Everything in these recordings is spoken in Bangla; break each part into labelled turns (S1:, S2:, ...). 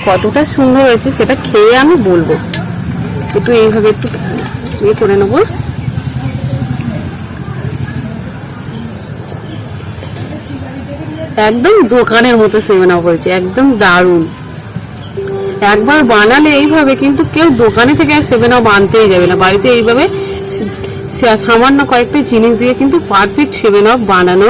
S1: কতটা সুন্দর হয়েছে সেটা খেয়ে আমি বলবো। একটু এইভাবে একটু ইয়ে করে নেবো। একদম দোকানের মতো 7 আপ হয়েছে, একদম দারুণ। একবার বানালে এইভাবে কিন্তু কেউ দোকানে থেকে 7 আপ আনতেই যাবে না, বাড়িতে এইভাবে সামান্য কয়েকটা জিনিস দিয়ে কিন্তু পারফেক্ট 7 আপ বানানো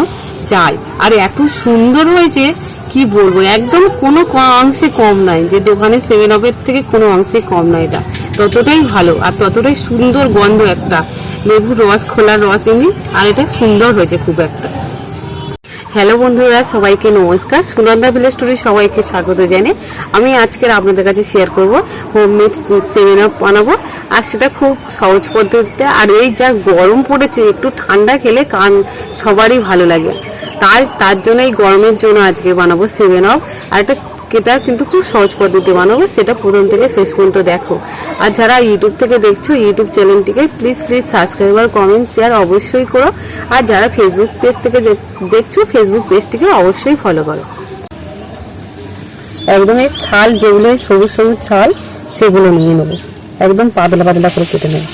S1: যায়। আর এত সুন্দর হয়েছে কি বলবো, একদম কোনো অংশে কম নয়, যে দোকানের 7 আপের থেকে কোনো অংশে কম নয়। এটা ততটাই ভালো আর ততটাই সুন্দর গন্ধ, একটা লেবুর রস, খোলার রস এমনি, আর এটা সুন্দর হয়েছে খুব একটা। হ্যালো বন্ধুরা, সবাইকে নমস্কার। সুনন্দা ভিলেজ স্টোরি সবাইকে স্বাগত জানাই। আমি আজকের আপনাদের কাছে শেয়ার করব হোমমেড 7 আপ বানাবো, আর সেটা খুব সহজ পদ্ধতিতে। আর এই যা গরম পড়েছে, একটু ঠান্ডা খেলে কান সবারই ভালো লাগে, তার জন্য এই গরমের জন্য আজকে বানাবো 7 আপ। আর এটা কিন্তু খুব সহজ পদ্ধতি বানাবো, সেটা প্রথম থেকে শেষ পর্যন্ত দেখো। আর যারা ইউটিউব থেকে দেখছো, ইউটিউব চ্যানেলটিকে প্লিজ সাবস্ক্রাইব আর কমেন্ট শেয়ার অবশ্যই করো। আর যারা ফেসবুক পেজ থেকে দেখছো, ফেসবুক পেজটিকে অবশ্যই ফলো করো। একদম এই ছাল, যেগুলো সবুজ সবুজ ছাল, সেগুলো নিয়ে নেবো, একদম পাতলা পাতলা করে কেটে নেবো।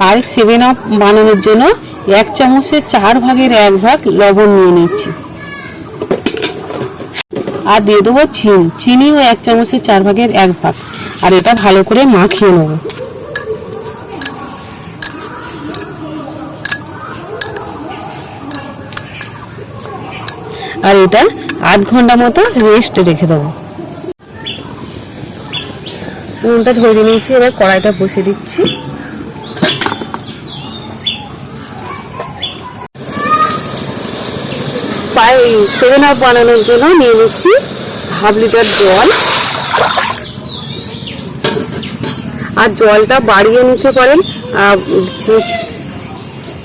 S1: আর 7 আপ বানানোর জন্য 1 চামচের 4 ভাগের 1 ভাগ লবণ নিয়ে নিচ্ছি। আর দিয়ে দেবো চিনিও 1 চামচের 4 ভাগের 1 ভাগ। আর এটা ভালো করে মাখিয়ে নেব। আর এটা আধ ঘন্টা মতো রেস্ট রেখে দেবো। নুনটা ধরে নিয়েছি, এবার কড়াইটা বসিয়ে দিচ্ছি। প্রায় 7 আপ বানানোর জন্য নিয়ে নিচ্ছি হাফ লিটার জল। আর জলটা বাড়িয়ে নিতে পারেন।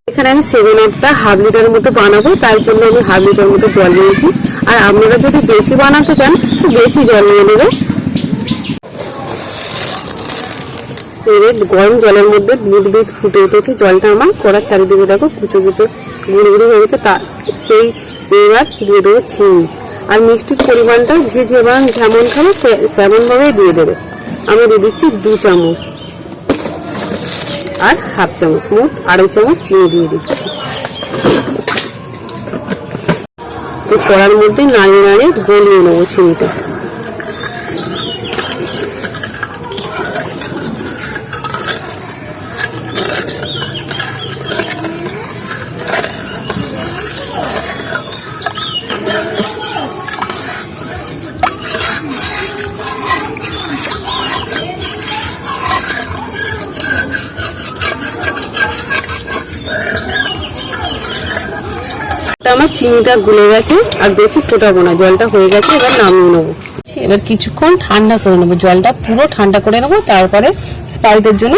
S1: এখানে আমি 7 আপটা হাফ লিটারের মতো বানাবো, তাই জন্য আমি হাফ লিটার মতো জল নিয়েছি। আর আপনারা যদি বেশি বানাতে চান তো বেশি জল নিয়ে নেবে। গরম জলের মধ্যে বিট ফুটে উঠেছে, জলটা আমার কড়ার চারিদিকে দেখো কুচো কুচো গুঁড়ো গুঁড়ো হয়ে গেছে। সেই এবার দিয়ে দেবো চিনি। আর মিষ্টির পরিমাণটা যে যেমন খাবে সেমনভাবেই দিয়ে দেবে। আমি দিয়ে দিচ্ছি 2 চামচ আর হাফ চামচ, মোট 2.5 চামচ চিনি দিয়ে দিচ্ছি। কড়ার মধ্যে নাড়িয়ে নাড়িয়ে গলিয়ে নেবো চিনিটা। আমার চিনিটা গুলে গেছে, আর বেশি ফোটাবো না, জলটা হয়ে গেছে। এবার নামিয়ে নেবো। এবার কিছুক্ষণ ঠান্ডা করে নেবো, জলটা পুরো ঠান্ডা করে নেবো, তারপরে স্প্রাইটের জন্য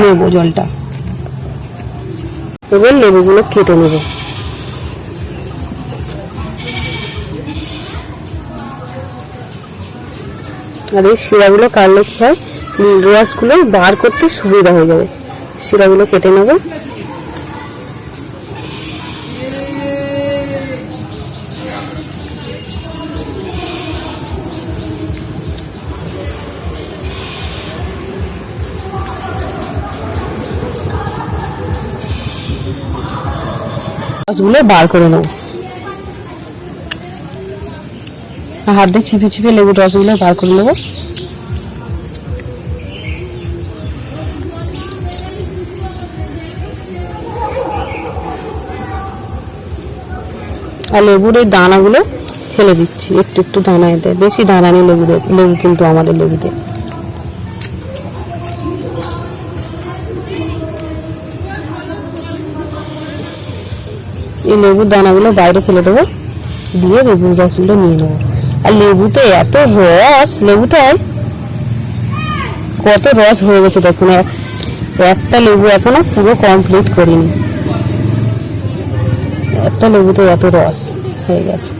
S1: নেবো জলটা। এবার লেবুগুলো কেটে নেবো। আর এই শিরাগুলো কাটলে কি হয়, রসগুলো বার করতে সুবিধা হয়ে যাবে। শিরাগুলো কেটে নেবো। রসগুলো বার করে নেব। হাত দিয়ে চিপে চিপে লেবুর রসগুলো বার করে নেব। আর লেবুর এই দানাগুলো ফেলে দিচ্ছি, একটু একটু দানা এতে, বেশি দানা নেই লেবু কিন্তু আমাদের লেবুতে। এই লেবুর দানাগুলো বাইরে ফেলে দেবো, দিয়ে লেবুর রসগুলো নিয়ে নেবো। আর লেবুতে এত রস, লেবুটায় কত রস হয়ে গেছে দেখুন। একটা লেবু এখনো পুরো কমপ্লিট করিনি, একটা লেবুতে এত রস হয়ে গেছে।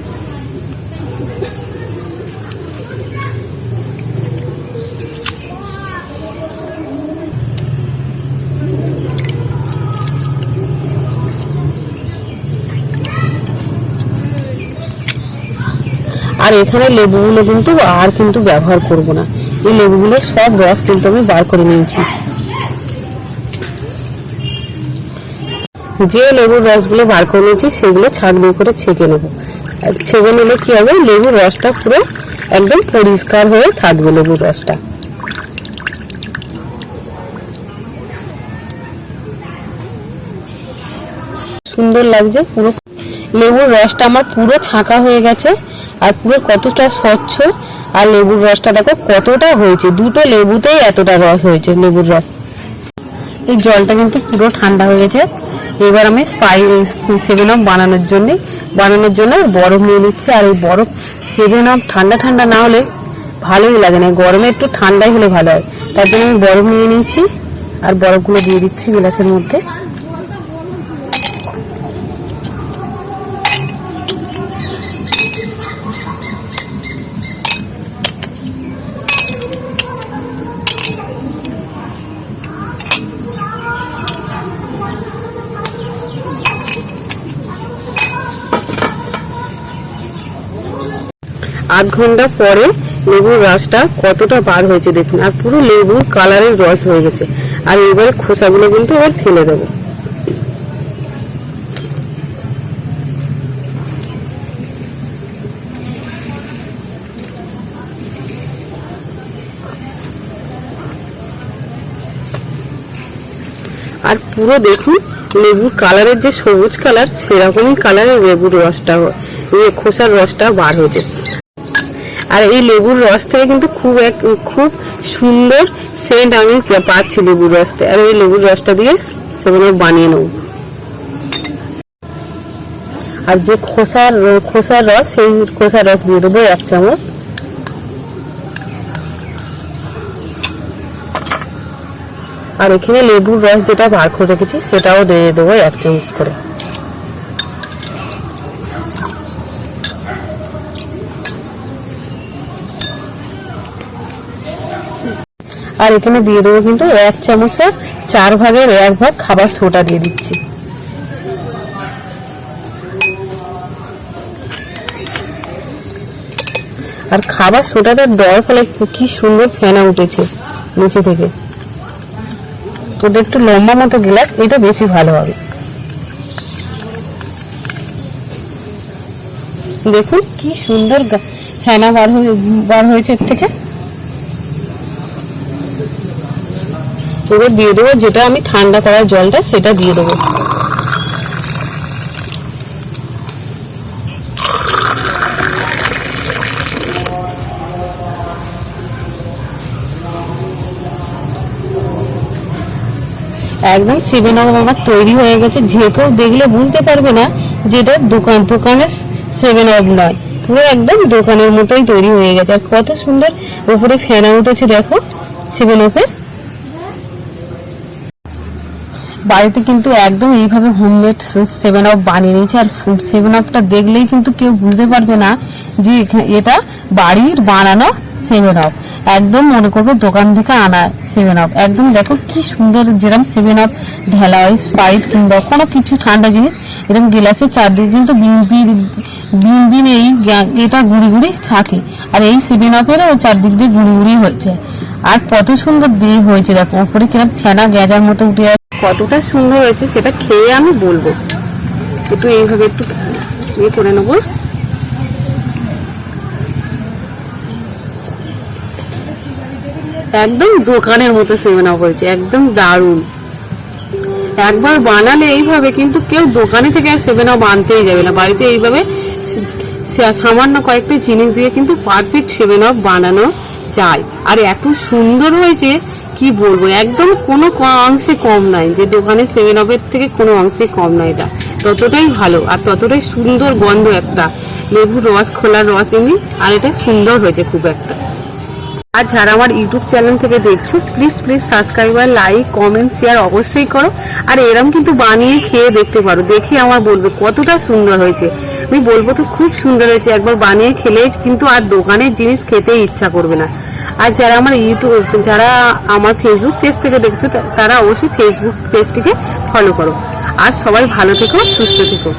S1: আর এখানে লেবুগুলো কিন্তু আর কিন্তু ব্যবহার করব না, এই লেবুগুলোর সব রস কিন্তু আমি বার করে নিয়েছি। যে লেবুর রসগুলো বার করে নিয়েছি সেগুলো ছাঁকনি করে ছেঁকে নেবো। ছেঁকে নিলে কি হবে, লেবুর রসটা পুরো একদম পরিষ্কার হয়ে থাকবে। লেবুর রসটা সুন্দর লাগছে। পুরো লেবুর রসটা আমার পুরো ছাঁকা হয়ে গেছে, আর পুরো কতটা স্বচ্ছ। আর লেবুর রসটা দেখো কতটা হয়েছে, দুটো লেবুতেই এতটা রস হয়েছে লেবুর রস। এই জলটা কিন্তু পুরো ঠান্ডা হয়ে গেছে। এবার আমি 7 আপ বানানোর জন্য বরফ নিয়ে নিচ্ছি। আর এই বরফ 7 আপ ঠান্ডা ঠান্ডা না হলে ভালোই লাগে না, গরমে একটু ঠান্ডাই হলে ভালো হয়। তার জন্য আমি বরফ নিয়ে নিয়েছি, আর বরফগুলো দিয়ে দিচ্ছি গ্লাসের মধ্যে। আধ ঘন্টা পরে লেবুর রসটা কতটা বার হয়েছে দেখুন, আর পুরো লেবুর কালারের রস হয়ে গেছে। আর এবারে খোসাগুলো কিন্তু এবার ফেলে দেবো। আর পুরো দেখুন লেবুর কালারের যে সবুজ কালার, সেরকমই কালারের লেবুর রসটা, খোসার রসটা বার হয়েছে। আর এই লেবুর রস থেকে কিন্তু খুব সুন্দর সেন্ট আমি পাচ্ছি লেবুর রস থেকে। আর এই লেবুর রসটা দিয়ে সেগুলো বানিয়ে নেব। আর যে খোসার রস, সেই খোসার রস দিয়ে দেবো 1 চামচ। আর এখানে লেবুর রস যেটা বার করে রেখেছি সেটাও দিয়ে দেবো 1 চামচ করে। আর এখানে দিয়ে দেবো কিন্তু 1 চামচের 4 ভাগের 1 ভাগ খাবার সোডা দিয়ে দিচ্ছি। আর খাবার সোডাটা দেওয়ার ফলে কি সুন্দর ফেনা উঠেছে নিচে থেকে। ওটা একটু লম্বা মতো গ্লাস, এটা বেশি ভালো হবে। দেখুন কি সুন্দর ফেনা বার হয়েছে এর থেকে। এবার দিয়ে দেবো যেটা আমি ঠান্ডা করা জলটা, সেটা দিয়ে দেবো। একদম 7 আপ আমার তৈরি হয়ে গেছে। যে কেউ দেখলে বুঝতে পারবে না যে এটা দোকানের 7 আপ নয়, পুরো একদম দোকানের মতোই তৈরি হয়ে গেছে। আর কত সুন্দর উপরে ফেনা উঠেছে দেখো 7 আপের। বাড়িতে কিন্তু একদম এইভাবে হোমমেড 7 আপ বানিয়ে নিয়েছি। আর 7 আপটা দেখলেই কিন্তু কেউ বুঝতে পারবে না যে এটা বাড়ির বানানো 7 আপ। একদম মনে করবো দোকান থেকে আনা 7 আপ। একদম দেখো কি সুন্দর, যেরকম 7 আপ ঢেলা হয় স্প্রাইট কিংবা কোনো কিছু ঠান্ডা জিনিস, এরকম গ্লাসের চারদিকে কিন্তু বিন এই এটা গুড়ি গুড়ি থাকে। আর এই 7 আপেরও চারদিক দিয়ে গুড়ি গুড়ি হয়েছে। আর কত সুন্দর দিয়ে হয়েছে দেখো, উপরে কিরকম ফেনা গেজার মতো উঠে যাচ্ছে। কতটা সুন্দর হয়েছে সেটা খেয়ে আমি বলবো। একটু এইভাবে একটু করে নেবো। একদম দোকানের মতো 7 আপ হয়েছে, একদম দারুণ। একবার বানালে এইভাবে কিন্তু কেউ দোকানে থেকে 7 আপ আনতেই যাবে না, বাড়িতে এইভাবে সামান্য কয়েকটা জিনিস দিয়ে কিন্তু পারফেক্ট 7 আপ বানানো যায়। আর এত সুন্দর হয়েছে কি বলবো, একদম কোনো অংশে কম নাই, যে দোকানের 7 আপের থেকে কোনো অংশে কম নয়। এটা ততটাই ভালো আর ততটাই সুন্দর গন্ধ, একটা লেবুর রস, খোলার রস এমনি, আর এটা সুন্দর হয়েছে খুব একটা। আর যারা আমার ইউটিউব চ্যানেল থেকে দেখছো, প্লিজ সাবস্ক্রাইব আর লাইক কমেন্ট শেয়ার অবশ্যই করো। আর এরকম কিন্তু বানিয়ে খেয়ে দেখতে পারো, দেখে আমার বলবে কতটা সুন্দর হয়েছে। আমি বলবো তো খুব সুন্দর হয়েছে, একবার বানিয়ে খেলে কিন্তু আর দোকানের জিনিস খেতেই ইচ্ছা করবে না। আর যারা আমার যারা আমার ফেসবুক পেজ থেকে দেখছো, তারা অবশ্যই ফেসবুক পেজটিকে ফলো করো। আর সবাই ভালো থেকো, সুস্থ থেকো।